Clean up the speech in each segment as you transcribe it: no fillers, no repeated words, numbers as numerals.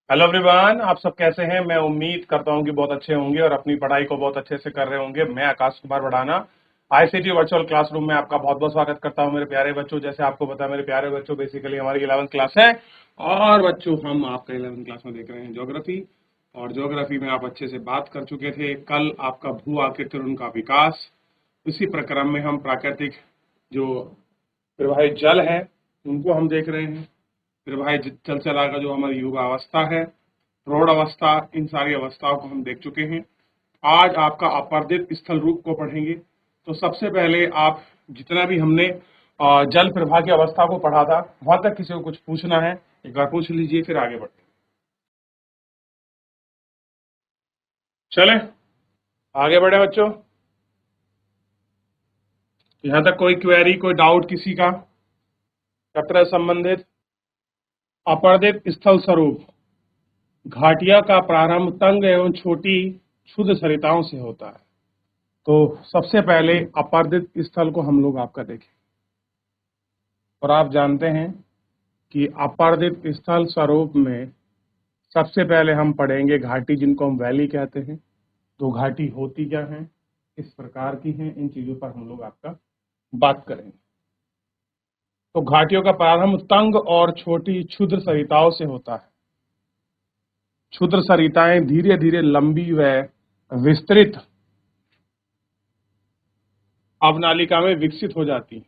Hello everyone, आप सब कैसे हैं। मैं उम्मीद करता हूं कि बहुत अच्छे होंगे और अपनी पढ़ाई को बहुत अच्छे से कर रहे होंगे। मैं आकाश कुमार बढ़ाना आईसीटी वर्चुअल क्लासरूम में आपका बहुत बहुत स्वागत करता हूं मेरे प्यारे बच्चों। जैसे आपको पता है मेरे प्यारे बच्चों, बेसिकली हमारी 11वीं क्लास है और बच्चों हम आपका 11वीं क्लास में देख रहे हैं ज्योग्राफी। और ज्योग्राफी में आप अच्छे से बात कर चुके थे। कल आपका भू आकृति और उनका विकास, इसी प्रक्रम में हम प्राकृतिक जो प्रवाहित जल है उनको हम देख रहे हैं। प्रवाहित जल चला का जो हमारी युवावस्था है, प्रौढ़ अवस्था, इन सारी अवस्थाओं को हम देख चुके हैं। आज आपका अपर्दित स्थल रूप को पढ़ेंगे। तो सबसे पहले आप जितना भी हमने जल प्रवाह की अवस्था को पढ़ा था, वहां तक किसी को कुछ पूछना है एक बार पूछ लीजिए, फिर आगे बढ़ते हैं। चले आगे बढ़े बच्चों। यहां तक कोई क्वेरी, कोई डाउट किसी का चैप्टर से संबंधित? अपर्दित स्थल स्वरूप घाटिया का प्रारंभ तंग एवं छोटी क्षुद्र सरिताओं से होता है। तो सबसे पहले अपर्दित स्थल को हम लोग आपका देखें। और आप जानते हैं कि अपर्दित स्थल स्वरूप में सबसे पहले हम पढ़ेंगे घाटी, जिनको हम वैली कहते हैं। तो घाटी होती क्या है, किस प्रकार की हैं, इन चीजों पर हम लोग आपका बात करेंगे। तो घाटियों का प्रारंभ तंग और छोटी क्षुद्र सरिताओं से होता है। क्षुद्र सरिताएं धीरे धीरे लंबी व विस्तृत अवनालिका में विकसित हो जाती हैं।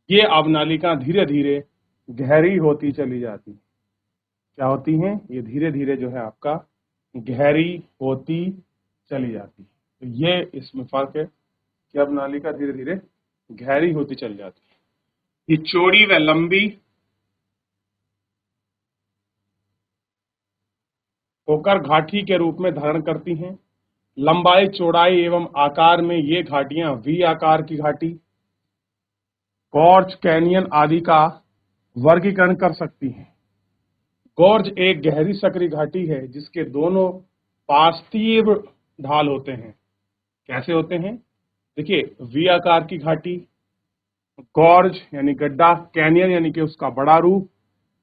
ये अवनालिका धीरे धीरे गहरी होती चली जाती है। क्या होती हैं? ये धीरे धीरे जो है आपका गहरी होती चली जाती है। तो ये इसमें फर्क है कि अवनालिका धीरे धीरे गहरी होती चली जाती है। ये चौड़ी व लंबी होकर घाटी के रूप में धारण करती हैं। लंबाई, चौड़ाई एवं आकार में ये घाटियां वी आकार की घाटी, गॉर्ज, कैनियन आदि का वर्गीकरण कर सकती हैं। गॉर्ज एक गहरी सकरी घाटी है जिसके दोनों पास तीव्र ढाल होते हैं। कैसे होते हैं? देखिए, वी आकार की घाटी, गॉर्ज यानी गड्ढा, कैनियन यानी कि उसका बड़ा रूप।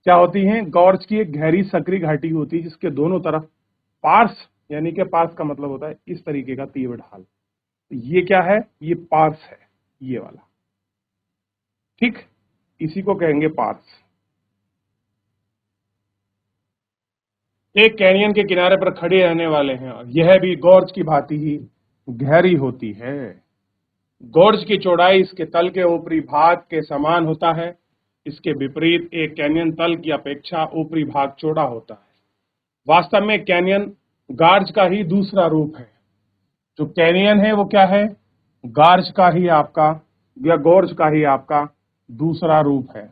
क्या होती है? गॉर्ज की एक गहरी सकरी घाटी होती है जिसके दोनों तरफ पार्स, यानी कि पार्स का मतलब होता है इस तरीके का तीव्र ढाल। ये क्या है? ये पार्स है, ये वाला। ठीक, इसी को कहेंगे पार्स। एक कैनियन के किनारे पर खड़े रहने वाले हैं और यह भी गॉर्ज की भांति ही गहरी होती है। गॉर्ज की चौड़ाई इसके तल के ऊपरी भाग के समान होता है। इसके विपरीत एक कैनियन तल की अपेक्षा ऊपरी भाग चौड़ा होता है। वास्तव में कैनियन गार्ज का ही दूसरा रूप है। जो कैनियन है वो क्या है? गार्ज का ही आपका या गॉर्ज का ही आपका दूसरा रूप है।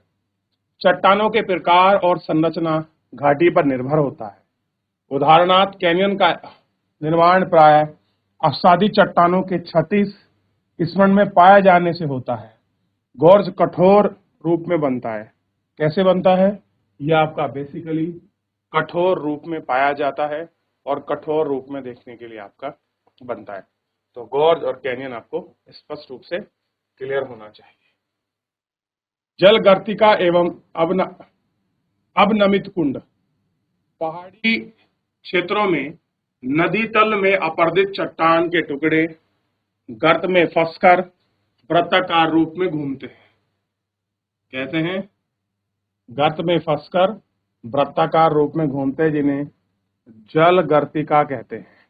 चट्टानों के प्रकार और संरचना घाटी पर निर्भर होता है। उदाहरणार्थ, कैनियन का निर्माण प्राय आच्छादित चट्टानों के क्षैतिज स्मरण में पाए जाने से होता है। गॉर्ज कठोर रूप में बनता है। कैसे बनता है? यह आपका बेसिकली कठोर रूप में पाया जाता है और कठोर रूप में देखने के लिए आपका बनता है। तो गॉर्ज और कैनियन आपको स्पष्ट रूप से क्लियर होना चाहिए। जल गर्तिका एवं अवनमित कुंड, पहाड़ी क्षेत्रों में नदी तल में अपर्दित चट्टान के टुकड़े गर्त में फंसकर वृत्ताकार रूप में घूमते हैं। कहते हैं गर्त में फंसकर वृत्ताकार रूप में घूमते हैं, जिन्हें जल गर्तिका कहते हैं।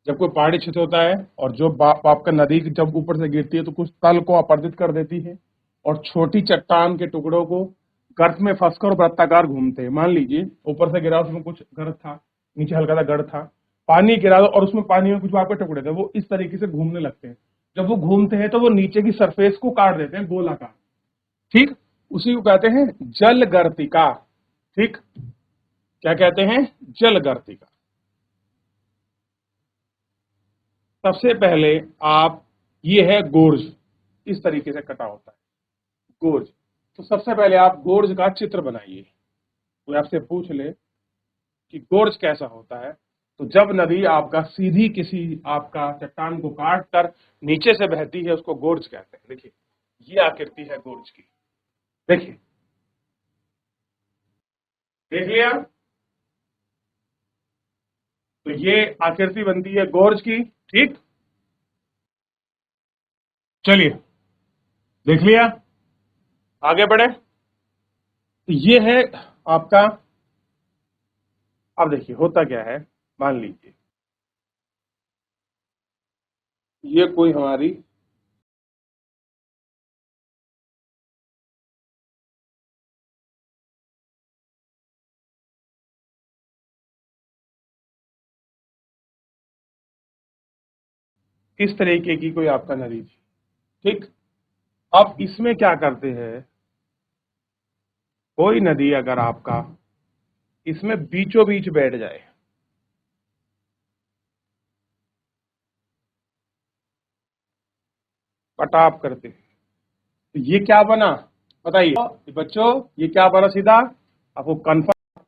जब कोई पहाड़ी क्षेत्र होता है और जो आपका नदी जब ऊपर से गिरती है तो कुछ तल को अपर्दित कर देती है और छोटी चट्टान के टुकड़ों को गर्त में फंसकर वृत्ताकार घूमते हैं। मान लीजिए ऊपर से गिरा, उसमें कुछ गर्त था, नीचे हल्का सा गढ़ था, पानी गिरा और उसमें पानी में कुछ आपके टुकड़े थे, वो इस तरीके से घूमने लगते हैं। जब वो घूमते हैं तो वो नीचे की सरफेस को काट देते हैं गोलाकार। ठीक, उसी को कहते हैं जल गर्तिका। ठीक, क्या कहते हैं? जल गर्तिका। सबसे पहले आप, ये है गोर्ज, इस तरीके से कटा होता है गोर्ज। तो सबसे पहले आप गोर्ज का चित्र बनाइए। कोई आपसे पूछ ले कि गोर्ज कैसा होता है, तो जब नदी आपका सीधी किसी आपका चट्टान को काट कर नीचे से बहती है उसको गोर्ज कहते हैं। देखिए, ये आकृति है गोर्ज की। देखिए, देख लिया? तो ये आकृति बनती है गोर्ज की। ठीक, चलिए देख लिया, आगे बढ़े। तो ये है आपका, अब देखिए होता क्या है, मान लीजिए ये कोई हमारी इस तरीके की कोई आपका नदी थी। ठीक, अब इसमें क्या करते हैं, कोई नदी अगर आपका इसमें बीचों बीच बैठ जाए, कटाव करते, तो ये क्या बना बताइए बच्चों, ये क्या बना सीधा, आपको कन्फर्म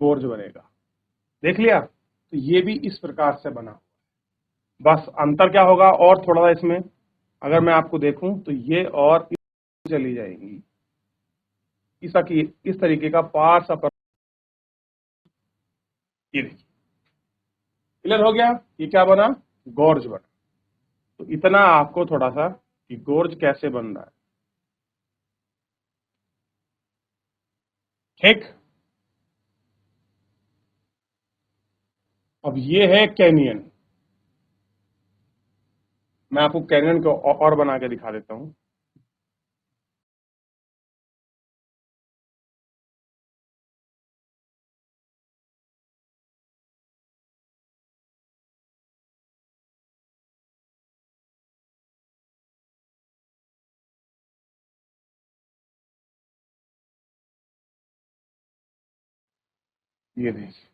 गोर्ज बनेगा। देख लिया, तो ये भी इस प्रकार से बना। बस अंतर क्या होगा, और थोड़ा सा इसमें अगर मैं आपको देखूं तो ये और चली जाएंगी, इस तरीके का पार्स अपर, ये देखिए क्लियर हो गया, ये क्या बना, गोर्ज बना। तो इतना आपको थोड़ा सा कि गोर्ज कैसे बन रहा है। ठीक, अब ये है कैनियन, मैं आपको कैनियन को और बना के दिखा देता हूं। ये देखिए,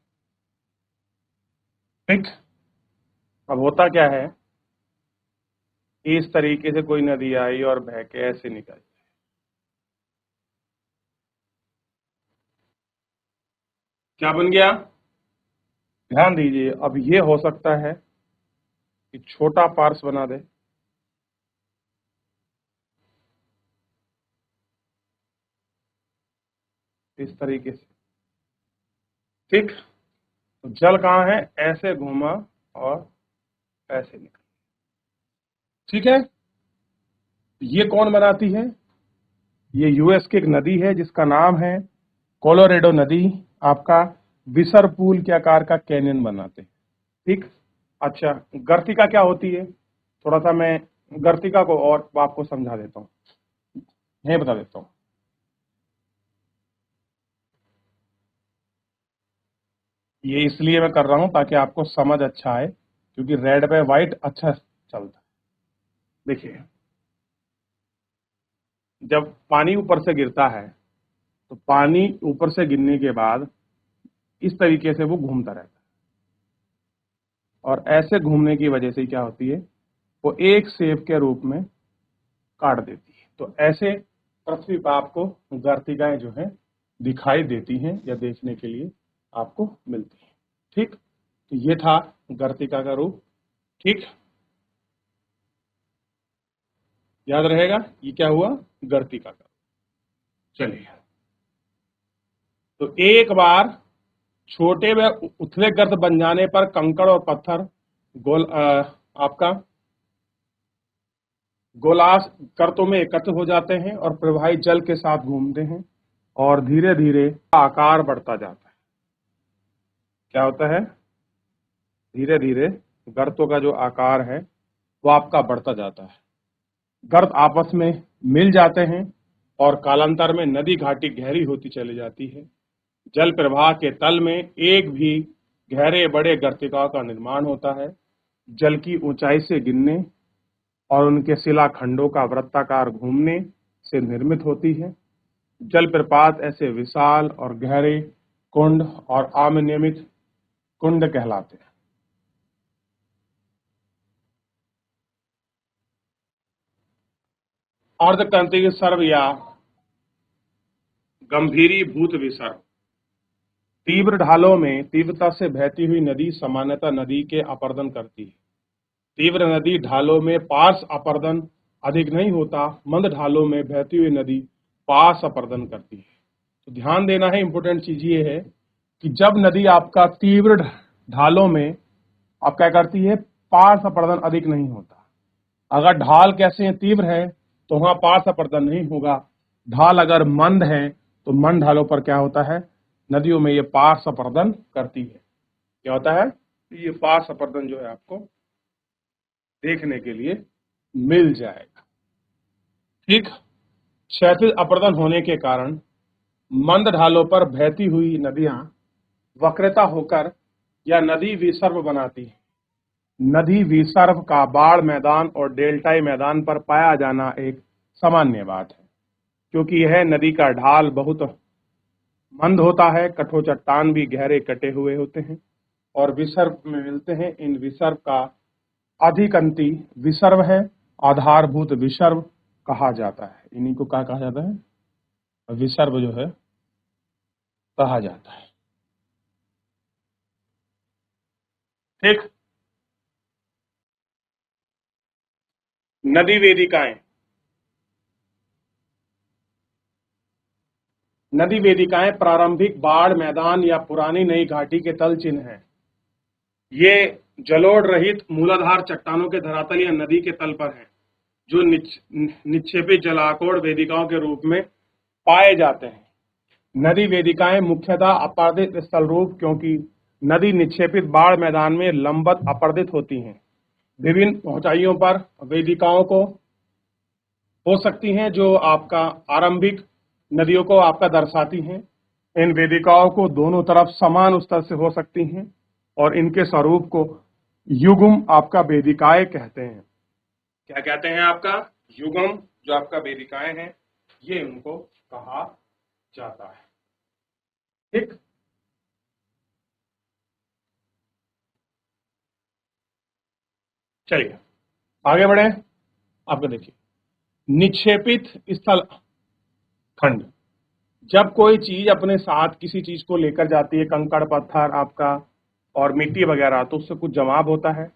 ठीक, अब होता क्या है, इस तरीके से कोई नदी आई और बह के ऐसे निकल, क्या बन गया, ध्यान दीजिए। अब ये हो सकता है कि छोटा पार्स बना दे, इस तरीके से। ठीक, तो जल कहाँ है, ऐसे घूमा और ऐसे निकल। ठीक है, ये कौन बनाती है, ये यूएस की एक नदी है जिसका नाम है कोलोरेडो नदी, आपका विसर पुल के आकार का कैनियन बनाते हैं। ठीक, अच्छा गर्तिका क्या होती है, थोड़ा सा मैं गर्तिका को और आपको समझा देता हूँ, यही बता देता हूँ। ये इसलिए मैं कर रहा हूं ताकि आपको समझ अच्छा आए, क्योंकि रेड पे व्हाइट अच्छा चलता है। देखिए, जब पानी ऊपर से गिरता है तो पानी ऊपर से गिरने के बाद इस तरीके से वो घूमता रहता है, और ऐसे घूमने की वजह से क्या होती है, वो एक सेब के रूप में काट देती है। तो ऐसे पृथ्वी पर आपको गर्तिकाएं जो है दिखाई देती हैं या देखने के लिए आपको मिलती हैं। ठीक, तो ये था गर्तिका का रूप। ठीक, याद रहेगा ये क्या हुआ, गर्तिका का। चलिए, तो एक बार छोटे व उथले गर्त बन जाने पर कंकड़ और पत्थर आपका गोलास गर्तों में एकत्र हो जाते हैं और प्रवाही जल के साथ घूमते हैं, और धीरे धीरे आकार बढ़ता जाता है। क्या होता है, धीरे धीरे गर्तों का जो आकार है वो आपका बढ़ता जाता है, गर्त आपस में मिल जाते हैं और कालांतर में नदी घाटी गहरी होती चली जाती है। जल प्रवाह के तल में एक भी गहरे बड़े गर्तिकाओं का निर्माण होता है, जल की ऊंचाई से गिरने और उनके शिलाखंडों का वृत्ताकार घूमने से निर्मित होती है। जल प्रपात ऐसे विशाल और गहरे कुंड और अनियमित कुंड कहलाते हैं। अर्धक्रांतिक सर्व या गंभीरी भूत विसर्ग, तीव्र ढालों में तीव्रता से बहती हुई नदी सामान्यतः नदी के अपर्दन करती है। तीव्र नदी ढालों में पार्श्व अपर्दन अधिक नहीं होता, मंद ढालों में बहती हुई नदी पार्श्व अपर्दन करती है। तो ध्यान देना है, इंपॉर्टेंट चीज ये है कि जब नदी आपका तीव्र ढालों में आप क्या करती है, पार्श्व अपरदन अधिक नहीं होता। अगर ढाल कैसे है, तीव्र है, तो वहां पार्श्व अपरदन नहीं होगा। ढाल अगर मंद है तो मंद ढालों पर क्या होता है, नदियों में ये पार्श्व अपरदन करती है। क्या होता है, ये पार्श्व अपरदन जो है आपको देखने के लिए मिल जाएगा। ठीक, क्षैतिज अपरदन होने के कारण मंद ढालों पर बहती हुई नदियां वक्रता होकर या नदी विसर्ग बनाती है। नदी विसर्ग का बाढ़ मैदान और डेल्टाई मैदान पर पाया जाना एक सामान्य बात है, क्योंकि यह नदी का ढाल बहुत मंद होता है, कठोर चट्टान भी गहरे कटे हुए होते हैं और विसर्ग में मिलते हैं। इन विसर्ग का अधिकंती विसर्ग है, आधारभूत विसर्ग कहा जाता है। इन्हीं को क्या कहा जाता है, विसर्ग जो है कहा जाता है। ठीक, नदी वेदिकाएं। नदी वेदिकाएं प्रारंभिक बाढ़ मैदान या पुरानी नई घाटी के तल चिन्ह हैं। ये जलोढ़ रहित मूलाधार चट्टानों के धरातल या नदी के तल पर हैं, जो निक्षेपित जलाकोड़ वेदिकाओं के रूप में पाए जाते हैं। नदी वेदिकाएं मुख्यतः अपर्दित स्थल रूप, क्योंकि नदी निक्षेपित बाढ़ मैदान में लंबवत अपर्दित होती हैं। विभिन्न ऊंचाइयों पर वेदिकाओं को हो सकती हैं, जो आपका आरंभिक नदियों को आपका दर्शाती हैं। इन वेदिकाओं को दोनों तरफ समान स्तर से हो सकती हैं और इनके स्वरूप को युग्म आपका वेदिकाएं कहते हैं। क्या कहते हैं, आपका युग्म जो आपका वेदिकाएं हैं, ये उनको कहा जाता है। ठीक, चलिए आगे बढ़े। आपको देखिए, निक्षेपित स्थल खंड, जब कोई चीज अपने साथ किसी चीज को लेकर जाती है, कंकड़ पत्थर आपका और मिट्टी वगैरह, तो उससे कुछ जमाव होता है।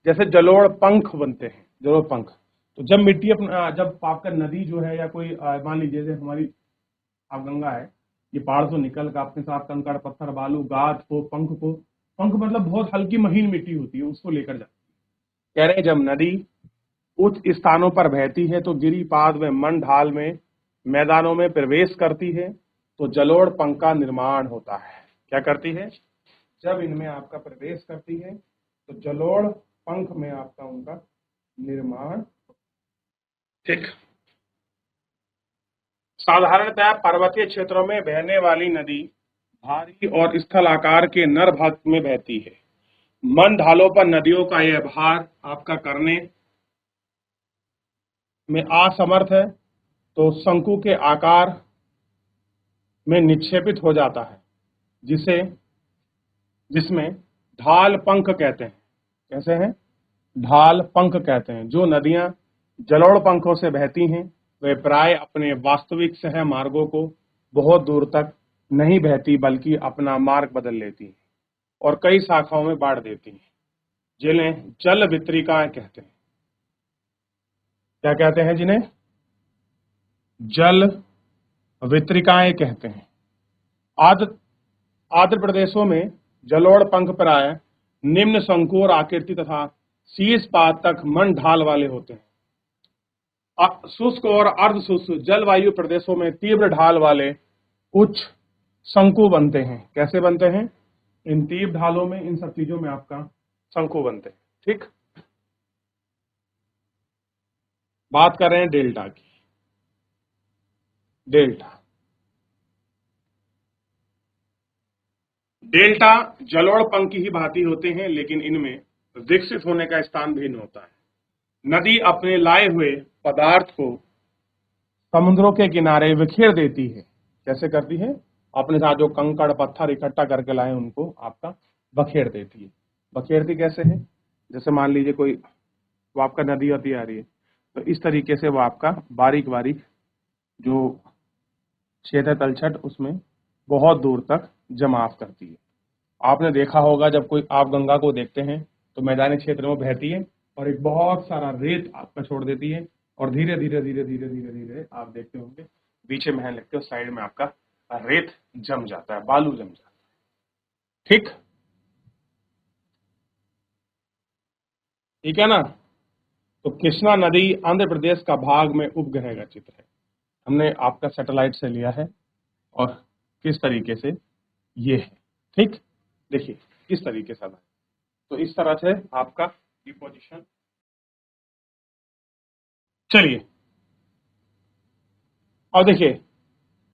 जैसे जलोढ़ पंख बनते हैं, जलोढ़ पंख। तो जब मिट्टी अपना, जब आपका नदी जो है या कोई मान लीजिए जैसे हमारी आप गंगा है, ये पहाड़ से निकल कर अपने साथ कंकड़ पत्थर बालू गाद को, पंख मतलब बहुत हल्की महीन मिट्टी होती है, उसको लेकर जाती है। कह रहे हैं जब नदी उच्च स्थानों पर बहती है तो गिरिपाद व मन ढाल में मैदानों में प्रवेश करती है, तो जलोढ़ पंख का निर्माण होता है। क्या करती है, जब इनमें आपका प्रवेश करती है तो जलोढ़ पंख में आपका उनका निर्माण। ठीक, साधारणतः पर्वतीय क्षेत्रों में बहने वाली नदी भारी और स्थल आकार के नर भाग में बहती है। मन ढालों पर नदियों का यह भार आपका करने में असमर्थ है, तो शंकु के आकार में निक्षेपित हो जाता है, जिसे जिसमें ढाल पंख कहते हैं। कैसे हैं, ढाल पंख कहते हैं। जो नदियां जलोढ़ पंखों से बहती हैं, वे प्राय अपने वास्तविक सह मार्गों को बहुत दूर तक नहीं बहती, बल्कि अपना मार्ग बदल लेती हैं और कई शाखाओं में बांट देती हैं, जिन्हें जल वितरिकाएं कहते हैं। क्या कहते हैं, जिन्हें जल वितरिकाएं कहते हैं। आद्र आर्द्र प्रदेशों में जलोढ़ पंख प्राय निम्न संकोर आकृति तथा शीर्ष पाद तक मन ढाल वाले होते हैं। शुष्क और अर्ध शुष्क जलवायु प्रदेशों में तीव्र ढाल वाले उच्च शंकु बनते हैं। कैसे बनते हैं, इन तीव्र ढालों में, इन सब चीजों में आपका शंकु बनते हैं। ठीक, बात कर रहे हैं डेल्टा की। डेल्टा जलोढ़ पंख की ही भांति होते हैं, लेकिन इनमें विकसित होने का स्थान भिन्न होता है। नदी अपने लाए हुए पदार्थ को समुद्रों के किनारे बिखेर देती है। कैसे करती है, अपने साथ जो कंकड़ पत्थर इकट्ठा करके लाए उनको आपका बखेर देती है। बखेरती कैसे है, जैसे मान लीजिए कोई वो आपका नदी होती आ रही है, तो इस तरीके से वो आपका बारीक बारीक जो क्षेत्र है तलछट, उसमें बहुत दूर तक जमाव करती है। आपने देखा होगा जब कोई आप गंगा को देखते हैं तो मैदानी क्षेत्र में बहती है और एक बहुत सारा रेत आपका छोड़ देती है और धीरे धीरे धीरे धीरे धीरे धीरे आप देखते होंगे पीछे महल लगते हो, साइड में आपका रेत जम जाता है, बालू जम जाता है। ठीक ठीक है ना। तो कृष्णा नदी आंध्र प्रदेश का भाग में उपग्रह का चित्र है, हमने आपका सैटेलाइट से लिया है और किस तरीके से ये है। ठीक, देखिए किस तरीके से है। तो इस तरह से आपका डिपोजिशन। चलिए और देखिए,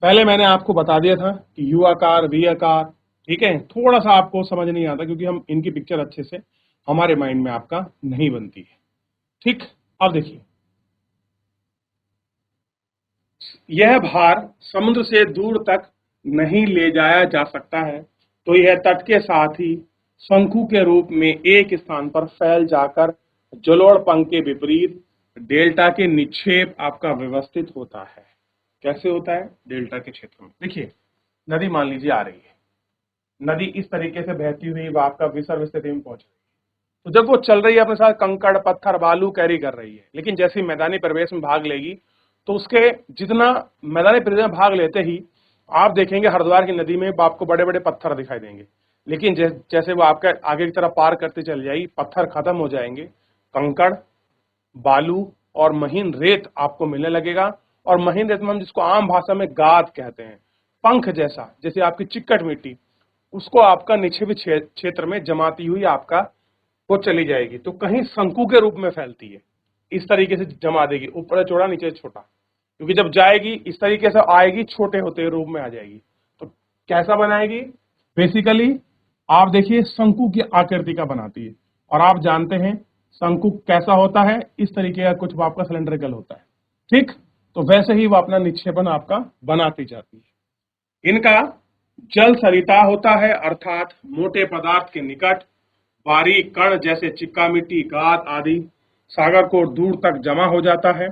पहले मैंने आपको बता दिया था कि यू आकार वी आकार, ठीक है, थोड़ा सा आपको समझ नहीं आता क्योंकि हम इनकी पिक्चर अच्छे से हमारे माइंड में आपका नहीं बनती है। ठीक, अब देखिए, यह भार समुद्र से दूर तक नहीं ले जाया जा सकता है, तो यह तट के साथ ही शंकु के रूप में एक स्थान पर फैल जाकर जलोढ़ पंख के विपरीत डेल्टा के निक्षेप आपका व्यवस्थित होता है। कैसे होता है? डेल्टा के क्षेत्र में। देखिए, नदी मान लीजिए आ रही है, नदी इस तरीके से बहती हुई वो आपका विसर्ग स्थिति में पहुंच रही है। तो जब वो चल रही है अपने साथ कंकड़ पत्थर बालू कैरी कर रही है, लेकिन जैसे ही मैदानी प्रवेश में भाग लेगी तो उसके जितना मैदानी प्रवेश में भाग लेते ही आप देखेंगे हरिद्वार की नदी में आपको बड़े बड़े पत्थर दिखाई देंगे, लेकिन जैसे वो आपके आगे की तरफ पार करते चल जाएगी पत्थर खत्म हो जाएंगे, कंकड़ बालू और महीन रेत आपको मिलने लगेगा। और महीन रेत में हम जिसको आम भाषा में गाद कहते हैं, पंख जैसा, जैसे आपकी चिक्कट मिट्टी, उसको आपका निक्षेपित क्षेत्र में जमाती हुई आपका वो चली जाएगी। तो कहीं शंकु के रूप में फैलती है, इस तरीके से जमा देगी, ऊपर चौड़ा नीचे छोटा, क्योंकि जब जाएगी इस तरीके से आएगी छोटे होते रूप में आ जाएगी। तो कैसा बनाएगी? बेसिकली आप देखिए शंकु की आकृति का बनाती है, और आप जानते हैं शंकु कैसा होता है, इस तरीके का कुछ आपका सिलेंड्रिकल होता है। ठीक, तो वैसे ही वो अपना निक्षेपण आपका बनाती जाती है। इनका जल सरिता होता है, अर्थात मोटे पदार्थ के निकट बारीक कण जैसे चिक्का मिट्टी गाद आदि सागर को दूर तक जमा हो जाता है।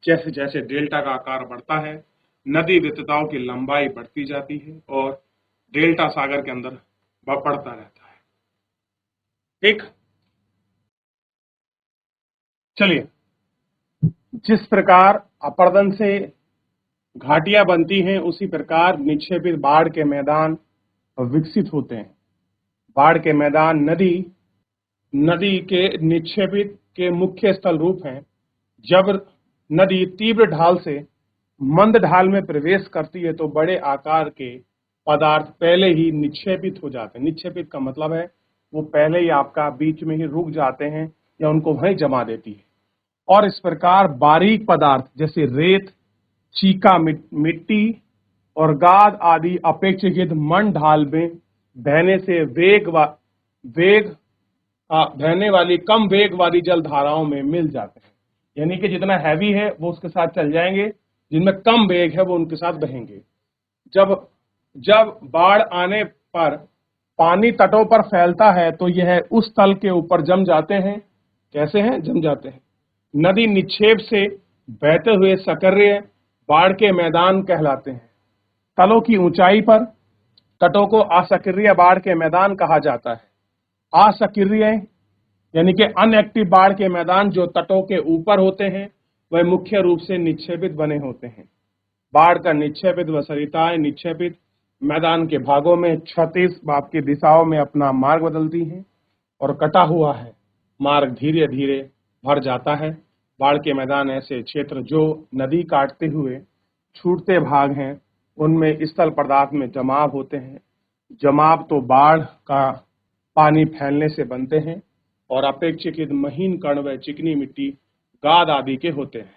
जैसे जैसे डेल्टा का आकार बढ़ता है नदी वितताओं की लंबाई बढ़ती जाती है और डेल्टा सागर के अंदर बढ़ता रहता है। ठीक, चलिए, जिस प्रकार अपर्दन से घाटियां बनती हैं उसी प्रकार निक्षेपित बाढ़ के मैदान विकसित होते हैं। बाढ़ के मैदान नदी नदी के निक्षेपित के मुख्य स्थल रूप हैं। जब नदी तीव्र ढाल से मंद ढाल में प्रवेश करती है तो बड़े आकार के पदार्थ पहले ही निक्षेपित हो जाते हैं। निक्षेपित का मतलब है वो पहले ही आपका बीच में ही रुक जाते हैं या उनको वहीं जमा देती है। और इस प्रकार बारीक पदार्थ जैसे रेत, चीका मिट्टी और गाद आदि अपेक्षाकृत मंद ढाल में बहने से वेग बहने वाली कम वेग वाली जल धाराओं में मिल जाते हैं। यानी कि जितना हैवी है वो उसके साथ चल जाएंगे, जिनमें कम वेग है वो उनके साथ बहेंगे। जब जब बाढ़ आने पर पानी तटों पर फैलता है तो यह उस तल के ऊपर जम जाते हैं। कैसे हैं? जम जाते हैं। नदी निक्षेप से बहते हुए सक्रिय बाढ़ के मैदान कहलाते हैं। तलों की ऊंचाई पर तटों को असक्रिय बाढ़ के मैदान कहा जाता है। असक्रिय यानी कि अनएक्टिव बाढ़ के मैदान जो तटों के ऊपर होते हैं वह मुख्य रूप से निक्षेपित बने होते हैं। बाढ़ का निक्षेपित व सरिताएं निक्षेपित मैदान के भागों में क्षैतिज आपकी दिशाओं में अपना मार्ग बदलती हैं और कटा हुआ है मार्ग धीरे धीरे भर जाता है। बाढ़ के मैदान ऐसे क्षेत्र जो नदी काटते हुए छूटते भाग हैं उनमें स्थल पदार्थ में जमाव होते हैं। जमाव तो बाढ़ का पानी फैलने से बनते हैं और अपेक्षाकृत महीन कण व चिकनी मिट्टी गाद आदि के होते हैं।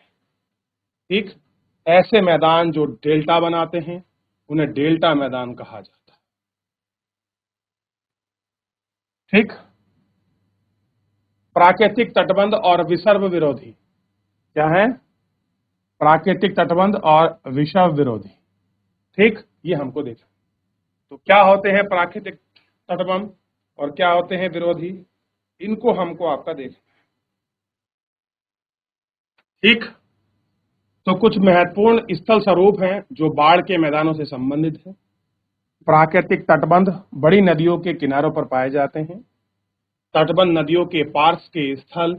ठीक, ऐसे मैदान जो डेल्टा बनाते हैं उन्हें डेल्टा मैदान कहा जाता है। ठीक, प्राकृतिक तटबंध और विसर्ग विरोधी क्या है? प्राकृतिक तटबंध और विसर्ग विरोधी। ठीक, ये हमको देखना। तो क्या होते हैं प्राकृतिक तटबंध और क्या होते हैं विरोधी, इनको हमको आपका देखना है। ठीक, तो कुछ महत्वपूर्ण स्थल स्वरूप हैं जो बाढ़ के मैदानों से संबंधित है। प्राकृतिक तटबंध बड़ी नदियों के किनारों पर पाए जाते हैं। तटबंध नदियों के पार्श्व के स्थल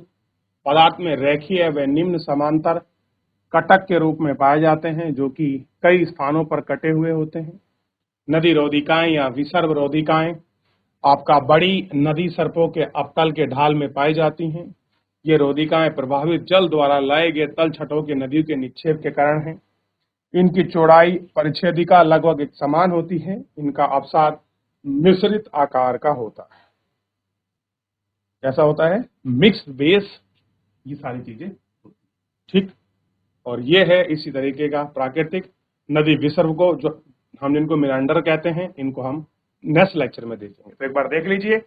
पदार्थ में रेखीय व निम्न समांतर कटक के रूप में पाए जाते हैं जो कि कई स्थानों पर कटे हुए होते हैं। नदी रोधिकाएं या विसर्ग रोधिकाएं आपका बड़ी नदी सर्पों के अपतल के ढाल में पाई जाती हैं। ये रोदिकाएं प्रभावित जल द्वारा लाए गए तल छटों के नदियों के निक्षेप के कारण हैं। इनकी चौड़ाई परिच्छेदिका लगभग एक समान होती है। इनका अवसाद मिश्रित आकार का होता है। कैसा होता है? मिक्स्ड बेस, ये सारी चीजें, ठीक। और ये है इसी तरीके का प्राकृतिक नदी विसर्ग को, जो हम जिनको मिरांडर कहते हैं, इनको हम नेक्स्ट लेक्चर में देखेंगे। तो एक बार देख लीजिए,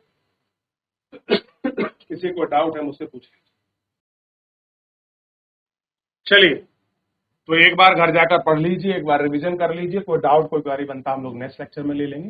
किसी को डाउट है मुझसे पूछ लीजिए। चलिए, तो एक बार घर जाकर पढ़ लीजिए, एक बार रिवीजन कर लीजिए, कोई डाउट कोई क्वेरी बनता हम लोग नेक्स्ट लेक्चर में ले लेंगे।